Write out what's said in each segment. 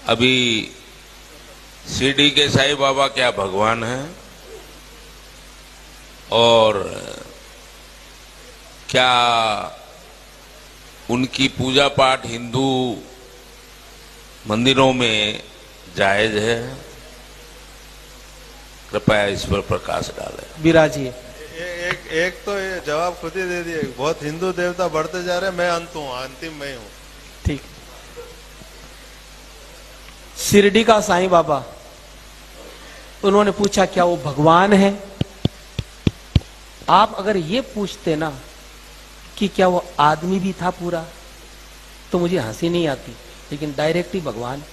अभी शिरडी के साईं बाबा क्या भगवान हैं और क्या उनकी पूजा पाठ हिंदू मंदिरों में जायज है? कृपया इस पर प्रकाश डालें। विराजिए। एक तो ये जवाब खुद ही दे दिए। बहुत हिंदू देवता बढ़ते जा रहे हैं, मैं अंत हूँ, अंतिम मैं हूँ। ठीक। शिरडी का साईं बाबा, उन्होंने पूछा क्या वो भगवान है? आप अगर ये पूछते ना कि क्या वो आदमी भी था पूरा, तो मुझे हंसी नहीं आती, लेकिन डायरेक्ट ही भगवान।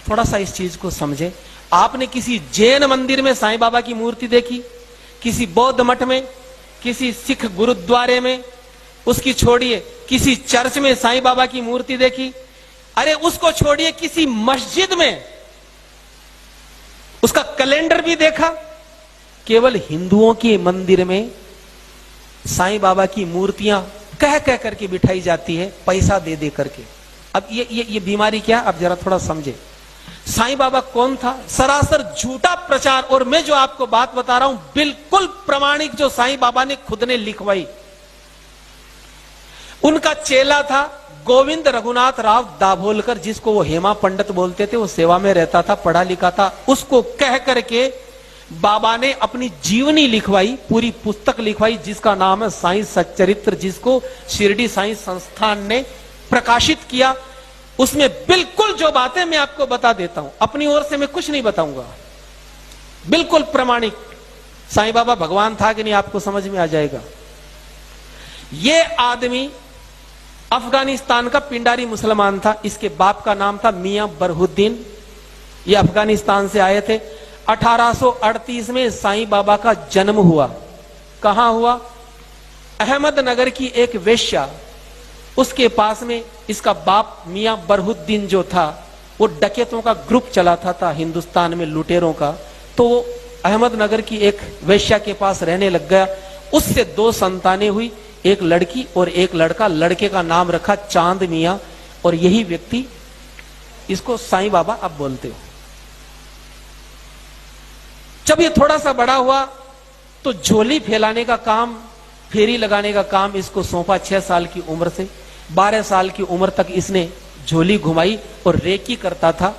थोड़ा सा इस चीज को समझे। आपने किसी जैन मंदिर में साईं बाबा की मूर्ति देखी? किसी बौद्ध मठ में, किसी सिख गुरुद्वारे में, उसकी छोड़िए किसी चर्च में साईं बाबा की मूर्ति देखी? अरे उसको छोड़िए किसी मस्जिद में उसका कैलेंडर भी देखा? केवल हिंदुओं के मंदिर में साईं बाबा की मूर्तियां कह कह करके बिठाई जाती है, पैसा दे दे करके। अब ये बीमारी क्या? अब जरा थोड़ा समझे। साईं बाबा कौन था? सरासर झूठा प्रचार। और मैं जो आपको बात बता रहा हूं बिल्कुल प्रमाणिक, जो साईं बाबा ने खुद ने लिखवाई। उनका चेला था गोविंद रघुनाथ राव दाभोलकर, जिसको वो हेमा पंडित बोलते थे। वो सेवा में रहता था, पढ़ा लिखा था। उसको कह करके बाबा ने अपनी जीवनी लिखवाई, पूरी पुस्तक लिखवाई, जिसका नाम है साईं सच्चरित्र, जिसको शिरडी साईं संस्थान ने प्रकाशित किया। उसमें बिल्कुल जो बातें मैं आपको बता देता हूं, अपनी ओर से मैं कुछ नहीं बताऊंगा, बिल्कुल प्रमाणिक। साईं बाबा भगवान था कि नहीं आपको समझ में आ जाएगा। ये आदमी अफगानिस्तान का पिंडारी मुसलमान था। इसके बाप का नाम था मियां बरहुद्दीन। ये अफगानिस्तान से आए थे। 1838 में साईं बाबा का जन्म हुआ। कहां हुआ? अहमदनगर की एक वेश्या, उसके पास में इसका बाप मियां बरहुद्दीन जो था, वो डकैतों का ग्रुप चलाता था हिंदुस्तान में, लुटेरों का। तो वो अहमदनगर की एक वेश्या के पास रहने लग गया। उससे 2 संतानें हुई, एक लड़की और एक लड़का। लड़के का नाम रखा चांद मियां, और यही व्यक्ति, इसको साईं बाबा अब बोलते हो। जब ये थोड़ा सा बड़ा हुआ तो झोली फैलाने का काम, फेरी लगाने का काम इसको सौंपा। 6 साल की उम्र से 12 साल की उम्र तक इसने झोली घुमाई और रेकी करता था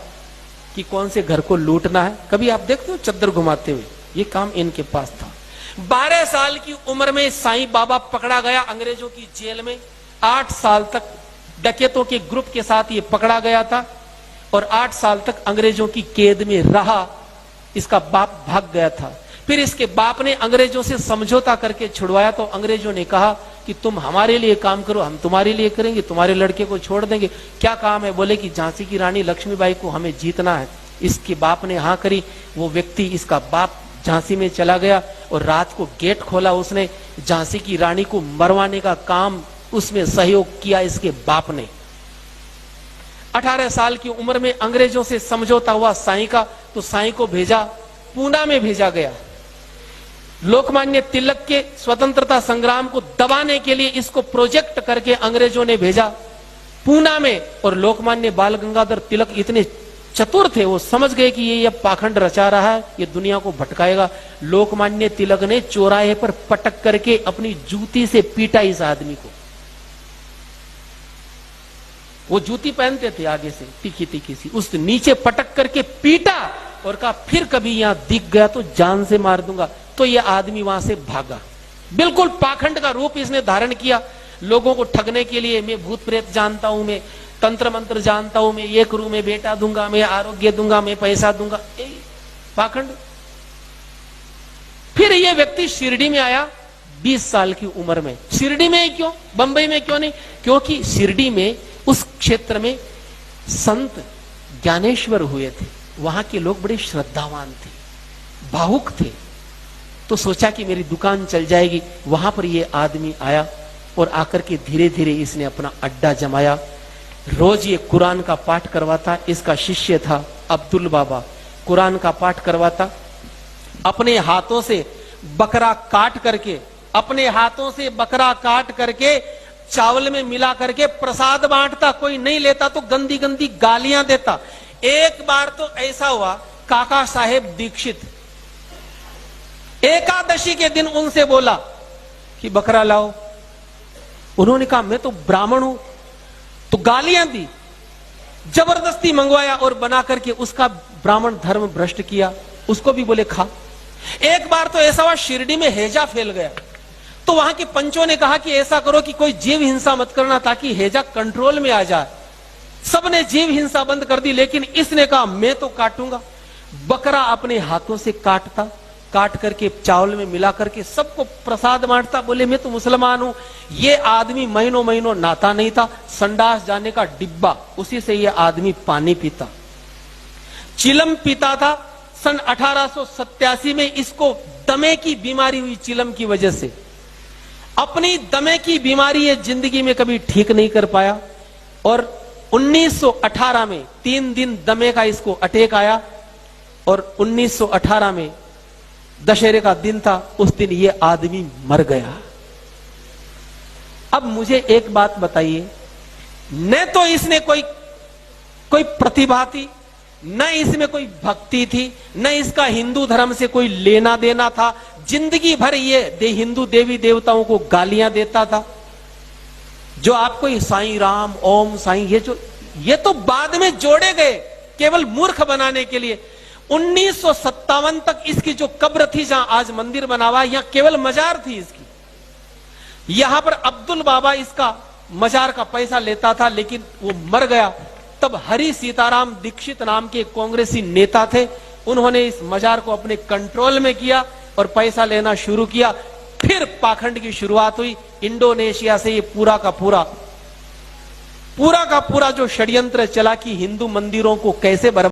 कि कौन से घर को लूटना है। कभी आप देखते हो चद्दर घुमाते हुए? ये काम इनके पास था। 12 साल की उम्र में साईं बाबा पकड़ा गया अंग्रेजों की जेल में। 8 साल तक डकैतों के ग्रुप के साथ ये पकड़ा गया था और 8 साल तक अंग्रेजों की कैद में रहा। इसका बाप भाग गया था। फिर इसके बाप ने अंग्रेजों से समझौता करके छुड़वाया। तो अंग्रेजों ने कहा कि तुम हमारे लिए काम करो, हम तुम्हारे लिए करेंगे, तुम्हारे लड़के को छोड़ देंगे। क्या काम है? बोले कि झांसी की रानी लक्ष्मीबाई को हमें जीतना है। इसके बाप ने हाँ करी। वो व्यक्ति, इसका बाप, झांसी में चला गया और रात को गेट खोला। उसने झांसी की रानी को मरवाने का काम, उसमें सहयोग किया इसके बाप ने। 18 साल की उम्र में अंग्रेजों से समझौता हुआ साईं का, तो साईं को भेजा, पूना में भेजा गया। लोकमान्य तिलक के स्वतंत्रता संग्राम को दबाने के लिए इसको प्रोजेक्ट करके अंग्रेजों ने भेजा पूना में। और लोकमान्य बाल गंगाधर तिलक इतने चतुर थे, वो समझ गए कि ये पाखंड रचा रहा है, ये दुनिया को भटकाएगा। लोकमान्य तिलक ने चौराहे पर पटक करके अपनी जूती से पीटा इस आदमी को। वो जूती पहनते थे आगे से, तीखी तीखी सी, उस नीचे पटक करके पीटा और कहा फिर कभी यहां दिख गया तो जान से मार दूंगा। तो ये आदमी वहां से भागा। बिल्कुल पाखंड का रूप इसने धारण किया लोगों को ठगने के लिए। मैं भूत प्रेत जानता हूं, मैं तंत्र मंत्र जानता हूं, मैं ये करूं, मैं बेटा दूंगा, मैं आरोग्य दूंगा, मैं पैसा दूंगा, पाखंड। फिर ये व्यक्ति शिरडी में आया 20 साल की उम्र में। शिरडी में क्यों, बंबई में क्यों नहीं? क्योंकि शिरडी में, उस क्षेत्र में संत ज्ञानेश्वर हुए थे। वहां के लोग बड़े श्रद्धावान थे, भावुक थे। तो सोचा कि मेरी दुकान चल जाएगी। वहां पर ये आदमी आया और आकर के धीरे धीरे इसने अपना अड्डा जमाया। रोज ये कुरान का पाठ करवाता। इसका शिष्य था अब्दुल बाबा, कुरान का पाठ करवाता। अपने हाथों से बकरा काट करके, अपने हाथों से बकरा काट करके चावल में मिला करके प्रसाद बांटता, कोई नहीं लेता तो गंदी गंदी गालियां देता। एक बार तो ऐसा हुआ, काका साहेब दीक्षित एकादशी के दिन उनसे बोला कि बकरा लाओ। उन्होंने कहा मैं तो ब्राह्मण हूं, तो गालियां दी, जबरदस्ती मंगवाया और बना करके उसका ब्राह्मण धर्म भ्रष्ट किया, उसको भी बोले खा। एक बार तो ऐसा हुआ शिरडी में हैजा फैल गया, तो वहां के पंचों ने कहा कि ऐसा करो कि कोई जीव हिंसा मत करना ताकि हैजा कंट्रोल में आ जाए। सबने जीव हिंसा बंद कर दी, लेकिन इसने कहा मैं तो काटूंगा। बकरा अपने हाथों से काटता, काट करके चावल में मिला करके सबको प्रसाद बांटता। बोले मैं तो मुसलमान हूं। ये आदमी महीनों महीनों नहाता नहीं था, संडास जाने का डिब्बा, उसी से ये आदमी पानी पीता, चिलम पीता था। सन 1887 में इसको दमे की बीमारी हुई चिलम की वजह से। अपनी दमे की बीमारी ये जिंदगी में कभी ठीक नहीं कर पाया और 1918 में 3 दिन दमे का इसको अटैक आया और 1918 में दशहरे का दिन था, उस दिन ये आदमी मर गया। अब मुझे एक बात बताइए, न तो इसने कोई प्रतिभा थी, न इसमें कोई भक्ति थी, न इसका हिंदू धर्म से कोई लेना देना था। जिंदगी भर ये हिंदू देवी देवताओं को गालियां देता था। जो आपको साईं राम, ओम साईं, ये तो बाद में जोड़े गए केवल मूर्ख बनाने के लिए। 1957 तक इसकी जो कब्र थी, जहां आज मंदिर बना हुआ, यहां केवल मजार थी इसकी। यहां पर अब्दुल बाबा इसका मजार का पैसा लेता था, लेकिन वो मर गया। तब हरि सीताराम दीक्षित नाम के कांग्रेसी नेता थे, उन्होंने इस मजार को अपने कंट्रोल में किया और पैसा लेना शुरू किया। फिर पाखंड की शुरुआत हुई। इंडोनेशिया से ये पूरा का पूरा जो षड्यंत्र चला कि हिंदू मंदिरों को कैसे बर्बाद